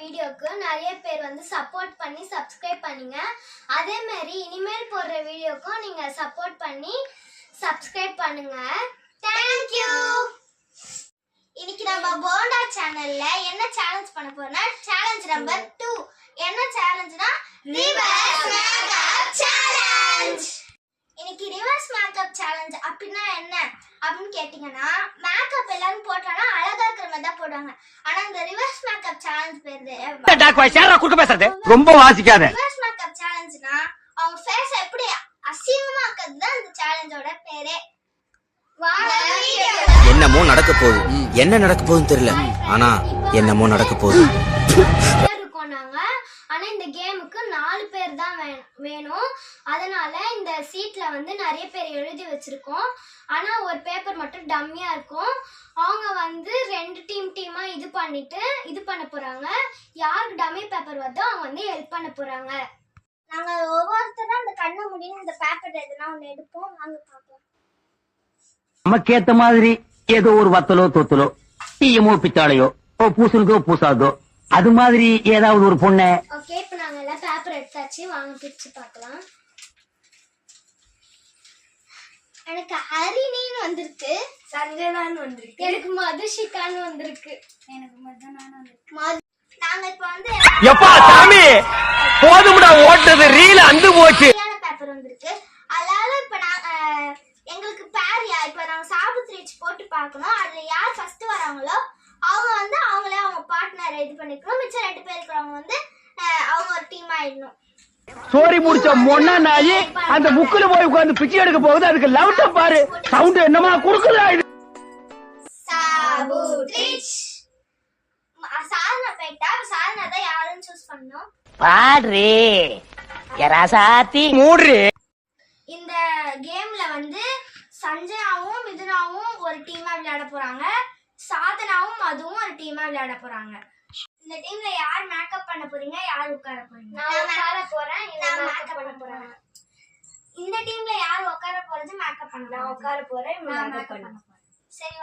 வீடியோக்கு நிறைய பேர் வந்து சப்போர்ட் பண்ணி சப்ஸ்கிரைப் பண்ணுங்க. அதே மாதிரி இனிமேல் போடுற வீடியோக்கும் நீங்க சப்போர்ட் பண்ணி சப்ஸ்கிரைப் பண்ணுங்க. Thank you. இன்னைக்கு நம்ம போண்டா சேனல்ல என்ன சேலஞ்ச் பண்ண போறோம்னா சேலஞ்ச் நம்பர் 2. என்ன சேலஞ்ச்னா ரிவர்ஸ் மேக்கப் சேலஞ்ச். இன்னைக்கு ரிவர்ஸ் மேக்கப் சேலஞ்ச் அப்படினா என்ன அப்படினு கேட்டிங்கனா மேக்கப் எல்லாரும் போட்டானா அழகா இருக்கிற மாதிரி தான் போடுவாங்க. ஆனா இந்த ரிவர்ஸ் மேக்கப் சேலஞ்ச் பேரு டாக் சேரா குறுக்க பேசுறது ரொம்ப வாசிக்காத. ரிவர்ஸ் மேக்கப் சேலஞ்ச்னா அவங்க ஃபேஸ் எப்படி அசிங்கமா ஆக்குறது தான் இந்த சேலஞ்சோட பேரே. என்னமோ நடக்க போகுது. என்ன நடக்க போகுதுன்னு தெரியல. ஆனா என்னமோ நடக்க போகுது. இருக்கோம் நாங்க. ஆனா இந்த கேமுக்கு 4 பேர் தான் வேணும். அதனால இந்த சீட்ல வந்து நிறைய பேர் எழுதி வச்சிருக்கோம். ஆனா ஒரு பேப்பர் மட்டும் டம்மியா இருக்கும். அவங்க வந்து 2 டீமா இது பண்ணிட்டு இது பண்ண போறாங்க. யாருக்கு டம்மி பேப்பர் வருதோ அவங்க வந்து ஹெல்ப் பண்ண போறாங்க. நாங்க ஒவ்வொருத்தரும் அந்த கண்ணை மூடின்னு இந்த பேப்பர் எதுனா ஒன்று எடுப்போம். வாங்க பார்ப்போம். நமக்கு ஏத்த மாதிரி ஏதோ ஒரு வத்தலோ தொத்தலோ டீயமோ பித்தாளையோ பூசணுக்கோ பூசாதோ அது மாதிரி ஏதாவது ஒரு பொண்ணு. ஓகே, இப்போ நாங்க எல்லாம் பேப்பர் எடுத்தாச்சு. வாங்க பிரிச்சு பார்க்கலாம். எனக்கு ஹரிணின்னு வந்திருக்கு, சஞ்சனான்னு வந்திருக்கு, எனக்கு மதுஷிகான்னு வந்திருக்கு, எனக்கு மதனான்னு வந்திருக்கு. நாங்க இப்போ வந்து எப்பா சாமி போதும்டா ஓட்டது ரீல் அந்து போச்சு. பேப்பர் வந்திருக்கு. அதனால இப்போ நாங்க எங்களுக்கு பேரியா இப்போ நாங்க சாபுத்ரிச் போட்டு பார்க்கணும். அதுல யார் ஃபர்ஸ்ட் வராங்களோ அவங்க வந்து அவங்களே அவங்க பார்ட்னர் இது பண்ணிக்கணும். மிச்சம் 2 பேர் இருக்கிறவங்க வந்து அவங்க ஒரு டீம் ஆயிடணும். சோரி முடிச்ச மொன்னா நாயி அந்த புக்குல போய் உட்கார்ந்து பிச்சை எடுக்க போகுது. அதுக்கு லவுட்ட பாரு, சவுண்ட் என்னமா குடுக்குதா இது. சாபுத்ரிச் சாரனா போயிட்டா. சாரனா தான் யாருன்னு சூஸ் பண்ணணும். பாடுறே யராசாத்தி மூடுறே. இந்த கேம்ல வந்து சஞ்சனாவும் மிதுனாவும் ஒரு டீமா விளையாட போறாங்க. சாதனாவும் மதுவும் ஒரு டீமா விளையாட போறாங்க. இந்த டீம்ல யார் மேக்கப் பண்ண போறீங்க, யார் உட்கார போறீங்க? நான் உட்கார போறேன், நான் மேக்கப் பண்ண போறேன். இந்த டீம்ல யார் உட்கார போறது மேக்கப் பண்ண? நான் உட்கார போறேன், நான் மேக்கப் பண்ண போறேன். சரி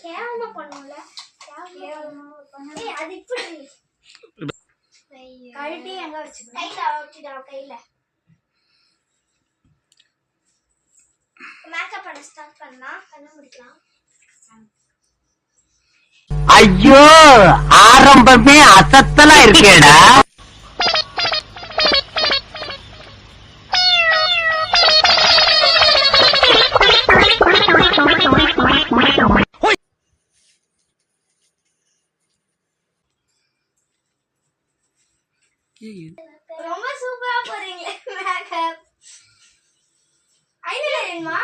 கேவலமா பண்ணும்ல. அது இப்படி கழட்டி எங்க வச்சு கையில வச்சுடா. கையில மேக்கப் பண்ண ஸ்டார்ட் பண்ணலாம். கண்ணு முடிக்கலாம். ஐயோ ஆரம்பமே அசத்தலா இருக்கேடா. ரொம்ப சூப்பரா போறீங்களே மேக்கப். ஐலைனர் வேணுமா?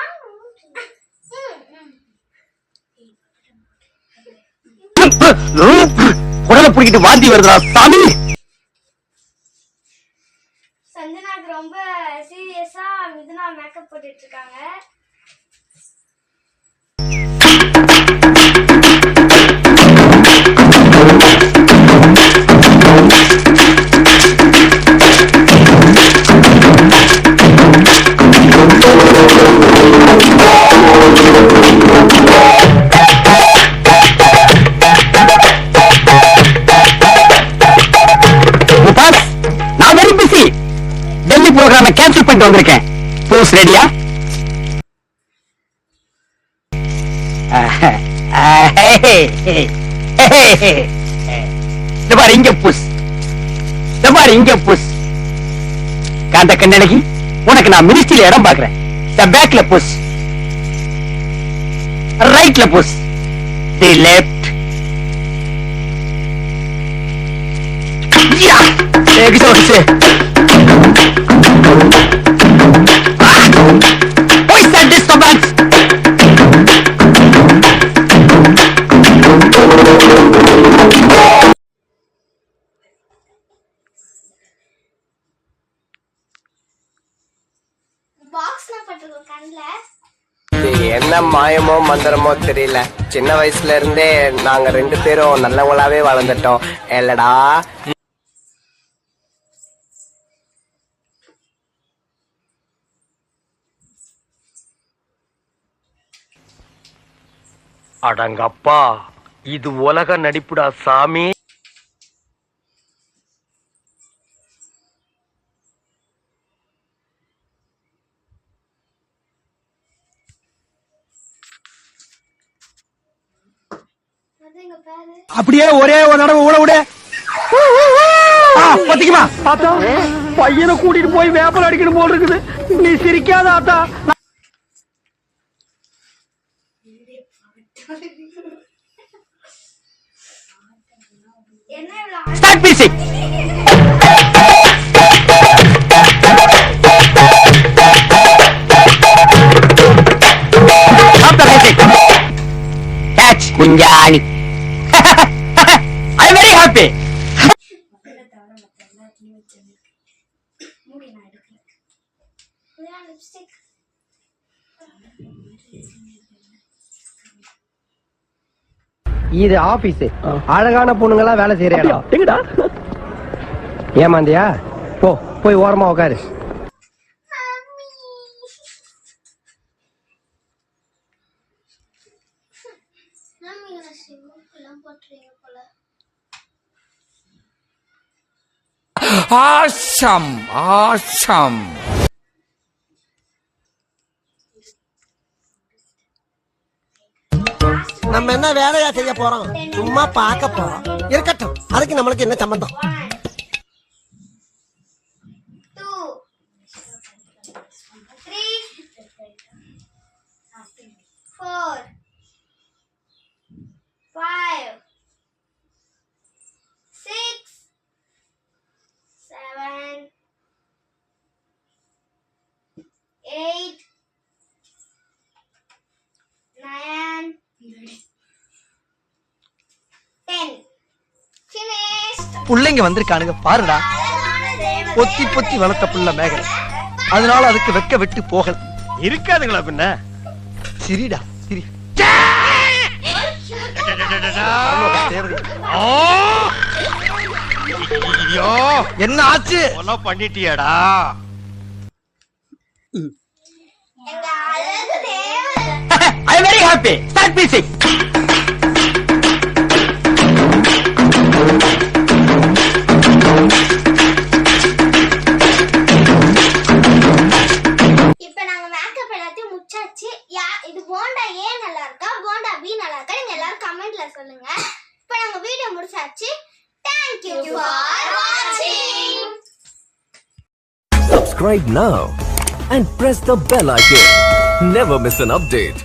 உடலை பிடிக்கிட்டு வாந்தி வருதா சாமி. சஞ்சனாக்கு ரொம்ப சீரியஸா மிதுனா மேக்கப் போட்டுட்டு இருக்காங்க. நான் வெரி பிஸி. டெல்லி ப்ரோக்ராமை கேன்சல் பண்ணிட்டு வந்திருக்கேன். போஸ் ரெடியா? பாரு இங்க புஸ், பாரு இங்க புஸ். காந்த கண்ணழகி உனக்கு நான் மினிஸ்ட்ரியில இடம் பாக்குறேன். பேக்ல புஸ், ரைட்ல புஸ், the left. 여기서 오지. Voice and disturbance. பாக்ஸ்ல பட்டிருக்கோம் கண்ணுல. என்ன என்ன மாயமோ மந்திரமோ தெரியல, சின்ன வயசுல இருந்தே நாங்க 2 பேரும் நல்லவங்களாவே வளர்ந்துட்டோம் இல்லடா. அடங்கப்பா, இது உலக நடிப்புடா சாமி. அப்படியே ஒரே ஒரு தடவை ஊட விடு. பத்திக்குமா ஆத்தா, பையனை கூட்டிட்டு போய் வேப்பல் அடிக்கணும் போல் இருக்குது. நீ சிரிக்காத ஆத்தா. Start music. Catch குஞ்சாணி. I'm very happy. இது ஆபீஸ், அழகான பொண்ணுங்களா வேலை செய்யற இடம். எங்கடா? ஏமாந்தியா? போய் ஓரமா உட்காரு. ஆஷம் ஆஷம். நம்ம என்ன வேலையா செய்ய போறோம்? சும்மா பார்க்க போறோம். இருக்கட்டும், அதுக்கு நம்மளுக்கு என்ன சம்பந்தம்? 2 3 4 5 6 7 8 9 10. Finished. புள்ளைங்க வந்திருக்கானுங்க பாருடா. பொத்தி பொத்தி வளர்த்த புள்ள மேகலை, அதனால அதுக்கு வெக்க விட்டு போகல. இருக்காதுங்களா பின்ன? சிரிடா சிரி. என்ன ஆச்சு? பண்ணிட்டியாடா? எங்க அழகு தேவதை. I'm very happy. Start music. இப்ப நாங்க மேக்கப் எல்லாத்தையும் முச்சாச்சு. இது போண்டா ஏ நல்லா இருக்கா, போண்டா பி நல்லா இருக்கா, நீங்க எல்லாரும் கமெண்ட்ல சொல்லுங்க. இப்ப நாங்க வீடியோ முடிச்சாச்சு. Thank you for watching. Subscribe now and press the bell icon. Never miss an update.